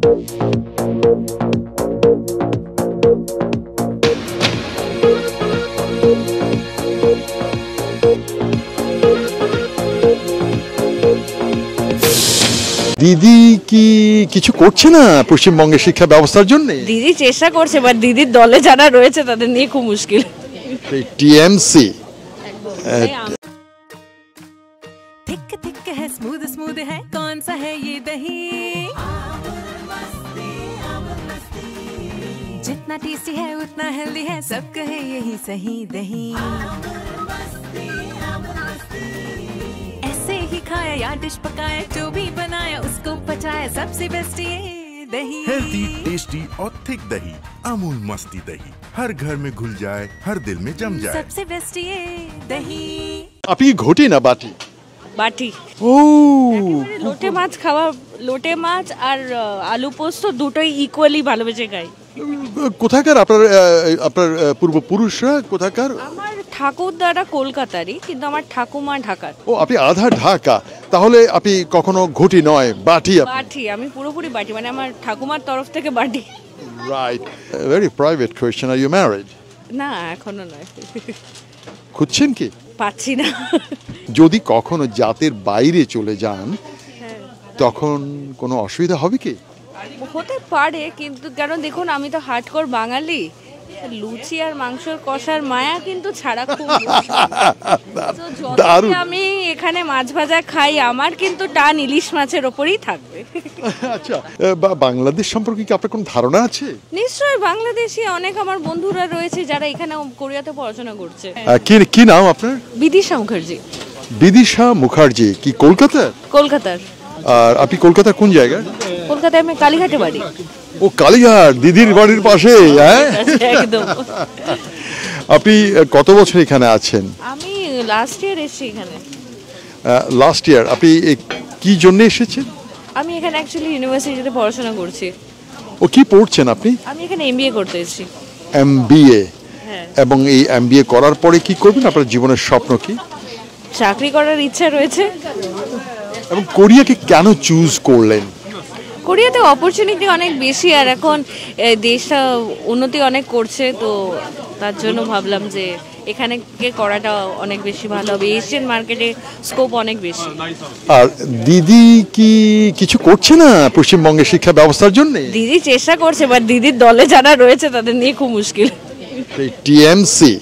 দিদি কি কিছু করছে না পশ্চিমবঙ্গের শিক্ষা ব্যবস্থার জন্য? দিদি চেষ্টা করছে, বাট দিদির দলে যারা রয়েছে তাদের নিয়ে খুব মুশকিল। টিএমসি थिक थिक है स्मूद स्मूद है कौन सा है ये दही जितना टेस्टी है उतना हेल्दी है सब कहे यही सही दही ऐसे ही खाया या डिश पकाया जो भी बनाया उसको पचाया सबसे बेस्ट ये दही हेल्दी टेस्टी और थिक दही अमूल मस्ती दही हर घर में घुल जाए हर दिल में जम जाए सबसे बेस्ट ये दही। আপনি ঘটি না বাটি? বাটি। ও লোটে মাছ খাওয়া, লোটে মাছ আর আলু পোস্ত দুটোই ইকুয়ালি ভালোবেসে খাই। কোথাকার আপনার আপনার পূর্বপুরুষরা কোথাকার? আমার ঠাকুরদারা কলকাতারই, কিন্তু আমার ঠাকুমা ঢাকার। ও আপনি আধা ঢাকা, তাহলে আপনি কখনো ঘটি নয় বাটি? বাটি, আমি পুরোপুরি বাটি, মানে আমার ঠাকুমার তরফ থেকে বাটি। Right. Very private question, are you married? না, এখনো নয়। খুঁজছেন কি? পাচ্ছি না। যদি কখনো জাতের বাইরে চলে যান তখন কোনো অসুবিধা হবে কি? হতে পারে, কিন্তু কারণ দেখুন আমি তো হার্ডকোর বাঙালি, লুচি আর মাংসের কষার মায়া কিন্তু ছাড়া খুব। যতই আমি এখানে মাছ ভাজা খাই, আমার কিন্তু টান ইলিশ মাছের ওপরেই থাকবে। আচ্ছা, বাংলাদেশ সম্পর্কে কি আপনার কোনো ধারণা আছে? নিশ্চয়ই, বাংলাদেশি অনেক আমার বন্ধুরা রয়েছে যারা এখানে কোরিয়াতে পড়াশোনা করছে। কি নাম আপনার? বিদিশা মুখার্জি। বিদিশা মুখার্জি কি কলকাতার? কলকাতার। আর আপনি কলকাতার কোন জায়গায়? কলকাতায় আমি কালীঘাটে বাড়ি। ও কালীঘাট, দিদির বাড়ির পাশে। হ্যাঁ, একদম। আপনি কত বছর এখানে আছেন? আমি লাস্ট ইয়ার এসেছি এখানে। Last year. আপনি কি জন্য এসেছেন? আমি এখানে অ্যাকচুয়ালি ইউনিভার্সিটিতে পড়াশোনা করছি। ও কি পড়ছেন আপনি? আমি এখানে এমবিএ করতে এসেছি। এমবিএ? হ্যাঁ। এবং এই এমবিএ করার পরে কি করবেন? আপনার জীবনের স্বপ্ন কি? চাকরি করার ইচ্ছা রয়েছে। এবং কোরিয়াকে কেন চুজ করলেন? কোরিয়াতে অপরচুনিটি অনেক বেশি, আর এখন দেশটা উন্নতি অনেক করছে, তো তার জন্য ভাবলাম যে এখানে করাটা অনেক বেশি ভালো হবে। এশিয়ান মার্কেটে স্কোপ অনেক বেশি। আর দিদি কি কিছু করছে না পশ্চিমবঙ্গের শিক্ষা ব্যবস্থার জন্য? দিদি চেষ্টা করছে, বাট দিদির দলে যারা রয়েছে তাদের নিয়ে খুব মুশকিল। টিএমসি?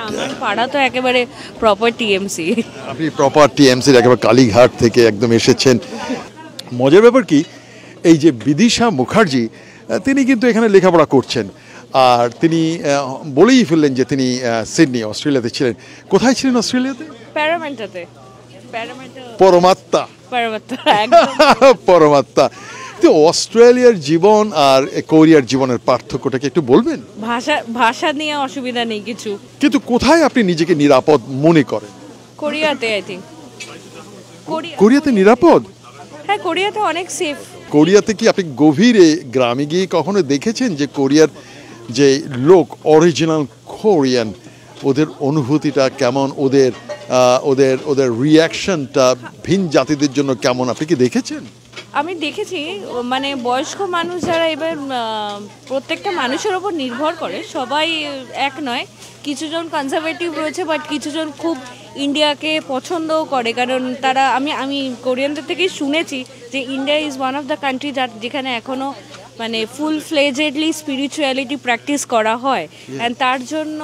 আমার পাড়া তো একেবারে প্রপার টিএমসি। আপনি প্রপার টিএমসির একেবারে কালীঘাট থেকে একদম এসেছেন। মজার ব্যাপার কি, এই যে বিদিশা মুখার্জি, তিনি কিন্তু এখানে লেখাপড়া করছেন, আর তিনি বলেই ফেললেন যে তিনি সিডনি অস্ট্রেলিয়াতে ছিলেন। কোথায় ছিলেন অস্ট্রেলিয়াতে? প্যারামেন্টাতে। পরমাত্মা। পরমাত্মা। তো অস্ট্রেলিয়ার জীবন আর কোরিয়ার জীবনের পার্থক্যটাকে একটু বলবেন? ভাষা নিয়ে অসুবিধা নেই কিছু, কিন্তু কোথায় আপনি নিজেকে নিরাপদ মনে করেন? কোরিয়াতে। আই থিঙ্ক কোরিয়াতে নিরাপদ? হ্যাঁ, কোরিয়াতে অনেক সেফ। কোরিয়াতে কি আপনি গভীরে গ্রামে গিয়ে কখনো দেখেছেন যে কোরিয়ার যে লোক, অরিজিনাল কোরিয়ান, ওদের অনুভূতিটা কেমন, ওদের ওদের ওদের রিয়াকশনটা ভিন জাতিদের জন্য কেমন, আপনি কি দেখেছেন? আমি দেখেছি, মানে বয়স্ক মানুষ যারা, এবার প্রত্যেকটা মানুষের ওপর নির্ভর করে, সবাই এক নয়, কিছুজন কনজারভেটিভ রয়েছে, বাট কিছুজন খুব ইন্ডিয়াকে পছন্দও করে, কারণ তারা আমি কোরিয়ানদের থেকেই শুনেছি যে India is one of the country যেখানে এখনও মানে ফুল ফ্লেজেডলি স্পিরিচুয়ালিটি প্র্যাকটিস করা হয়, অ্যান্ড তার জন্য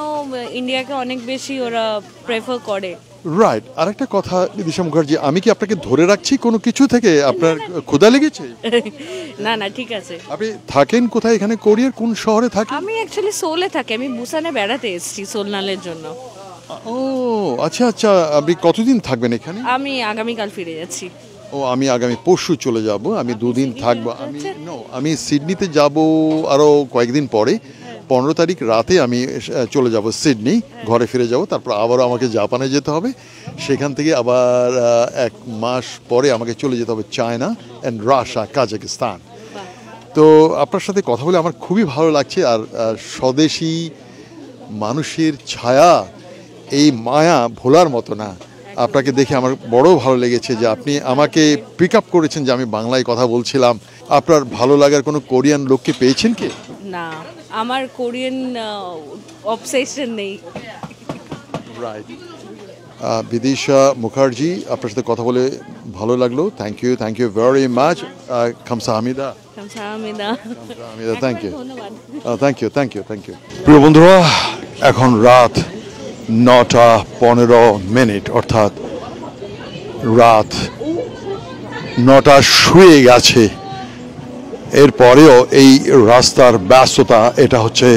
ইন্ডিয়াকে অনেক বেশি ওরা প্রেফার করে। রাইট। আরেকটা কথা বিদিশা মুখার্জি, আমি কি আপনাকে ধরে রাখছি কোনো কিছু থেকে? আপনার ক্ষুধা লেগেছে? না, ঠিক আছে। আপনি থাকেন কোথায় এখানে? কোরিয়ার কোন শহরে থাকেন? আমি অ্যাকচুয়ালি সোলে থাকি। আমি বুসানে বেড়াতে এসেছি সোলনালের জন্য। ও আচ্ছা আচ্ছা। আপনি কতদিন থাকবেন এখানে? আমি আগামীকাল ফিরে যাচ্ছি। ও, আমি আগামী পরশু চলে যাব। আমি 2 দিন থাকবো। আমি সিডনিতে যাব আরও কয়েকদিন পরে। 15 তারিখ রাতে আমি চলে যাব সিডনি, ঘরে ফিরে যাব। তারপর আবারও আমাকে জাপানে যেতে হবে। সেখান থেকে আবার 1 মাস পরে আমাকে চলে যেতে হবে চায়না অ্যান্ড রাশিয়া, কাজাকিস্তান। তো আপনার সাথে কথা বলে আমার খুবই ভালো লাগছে। আর স্বদেশি মানুষের ছায়া, এই মায়া ভোলার মতো না। আপনাকে দেখে আমার বড় ভালো লেগেছে যে আপনি আমাকে পিক আপ করেছেন যে আমি বাংলায় কথা বলছিলাম আপনার ভালো লাগার কোনো কোরিয়ান লোককে পেয়েছেন কি? না, আমার কোরিয়ান অবসেশন নেই। রাইট। বিদিশা মুখার্জি, আপনার সাথে কথা বলে ভালো লাগলো। Thank you very much. খামসাহামিদা। 감사합니다. Thank you. ধন্যবাদ। Thank you. প্রিয় বন্ধুরা, এখন রাত 9:15, অর্থাৎ রাত 9টা শুয়ে গেছে। এরপরেও এই রাস্তার ব্যস্ততা, এটা হচ্ছে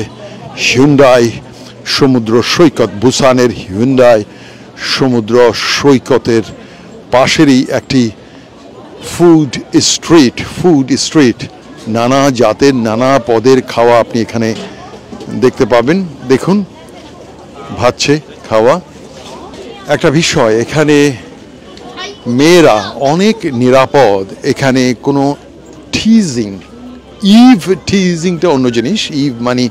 হিউন্ডাই সমুদ্র সৈকত, বুসানের হিউন্ডাই সমুদ্র সৈকতের পাশেরই একটি ফুড স্ট্রিট। নানা জাতের নানা পদের খাওয়া আপনি এখানে দেখতে পাবেন। দেখুন, ভাচ্ছে খাওয়া। একটা বিষয়, এখানে মেয়েরা অনেক নিরাপদ। এখানে কোনো টিজিংটা অন্য জিনিস। মানে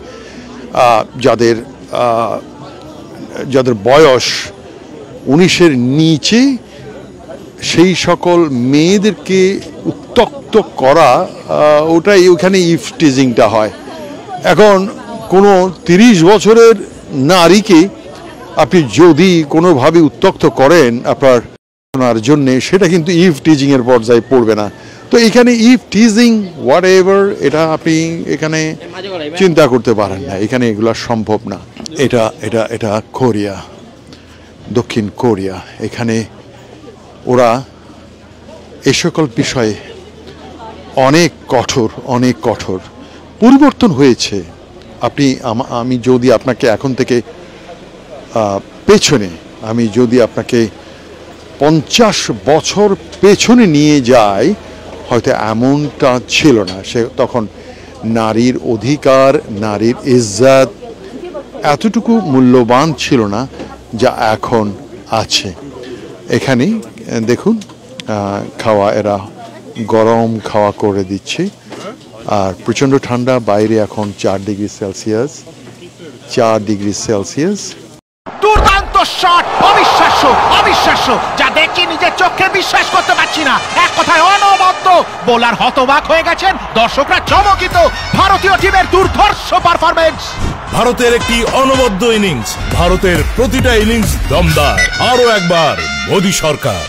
যাদের বয়স 19-এর নিচে, সেই সকল মেয়েদেরকে উত্ত্যক্ত করা, ওটাই ওখানে টিজিংটা হয়। এখন কোনো 30 বছরের নারীকে আপনি যদি কোনোভাবে উত্ত্যক্ত করেন আপনার জন্যে, সেটা কিন্তু টিজিংয়ের পর্যায়ে পড়বে না। তো এখানে টিজিং হোয়াট এভার, এটা আপনি এখানে চিন্তা করতে পারেন না। এখানে এগুলো সম্ভব না। এটা কোরিয়া, দক্ষিণ কোরিয়া। এখানে ওরা এ সকল বিষয়ে অনেক কঠোর। পরিবর্তন হয়েছে। আমি যদি আপনাকে এখন থেকে আমি যদি আপনাকে 50 বছর পেছনে নিয়ে যাই, হয়তো এমনটা ছিল না। তখন নারীর অধিকার, নারীর ইজ্জত এতটুকু মূল্যবান ছিল না যা এখন আছে। এখানে দেখুন, খাওয়া এরা গরম খাওয়া করে দিচ্ছে। আর প্রচণ্ড ঠান্ডা, বাইরে এখন 4 ডিগ্রি সেলসিয়াস। দুর্দান্ত শট, অবিশ্বাস্য, যা দেখি নিজের চোখে বিশ্বাস করতে পারছি না। এক কথায় অনবদ্য। বোলার হতবাক হয়ে গেছেন, দর্শকরা চমকিত। ভারতীয় টিমের দুর্ধর্ষ পারফরমেন্স। ভারতের একটি অনবদ্য ইনিংস, ভারতের প্রতিটা ইনিংস দমদার। আরো একবার মোদী সরকার।